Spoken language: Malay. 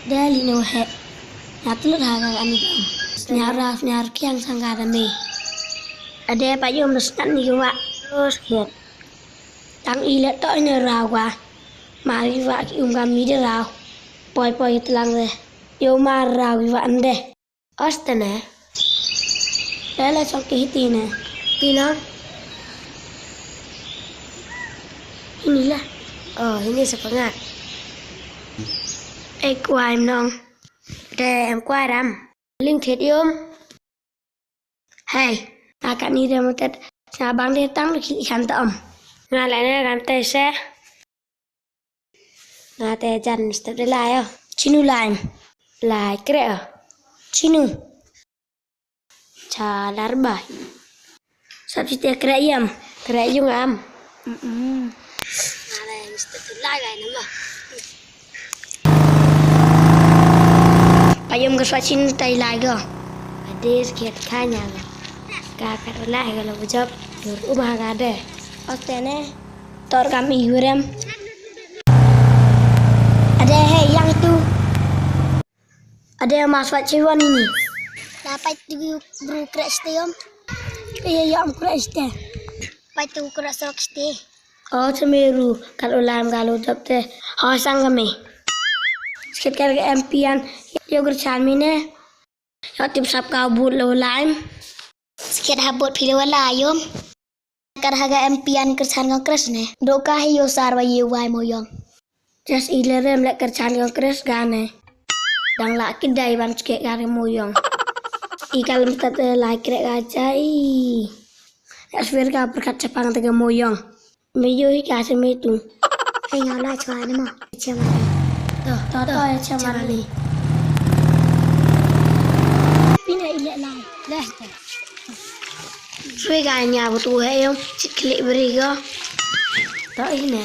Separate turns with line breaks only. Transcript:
Dali no he. Natulad haga kami dong. Senyar kiang sanggara me. Ada pak yom nesnan ni wa. Terus lihat. Tang ilet to ini rawa. Mari wa ki kami de raw. Poi telang deh. Yo mar raw wa ande. Ostane. Lele sok hitine. Pinang. Inilah. Oh, ini sepengah. Quay em non. Để em quay đam. Linh thiệt yêu. Hey, ta cả đi ra một tết. Nhà băng đi tăng được khi khăn tầm. Nga lại này làm tê xe. Nga tê dần step đi lại à. Chinu lại. Lại kere à. Chinu. Cha larba. Sắp chỉ tê kere yam. Kere yung am. Nga lại step đi lại này nữa. Ayam keswacin tay laga. Ada sekian kanya lah. Kakak lah kalau bujab rumah ada. Ostene tor kami hurem. Ada yang itu. Ada yang masuk ciwan ini. Dapat itu bro crash tiom. Iya yang crash teh. Dapat itu crash rock teh. Oh semeru kalau lam kalau jab teh. Hasang kami. Sekitar ke MP-an yo kerjaan mine yo tim sap kabut lo lain sekitar habut pilih wala yom kar haga MP-an kerjaan ngokres ne doka yo sarwa yo wai moyong just ilerem lek kerjaan ngokres gane dang la kidai ban cek kare moyong I kalem tate la krek aja I asfer ka berkat cepang tege moyong meyo I ka semetu ai ngala chwa ne mo chama Toto ya chamali. Pina ile lai. Leh. Suy gà nhà của tôi hay không? Chị clip beri go. Đó ini.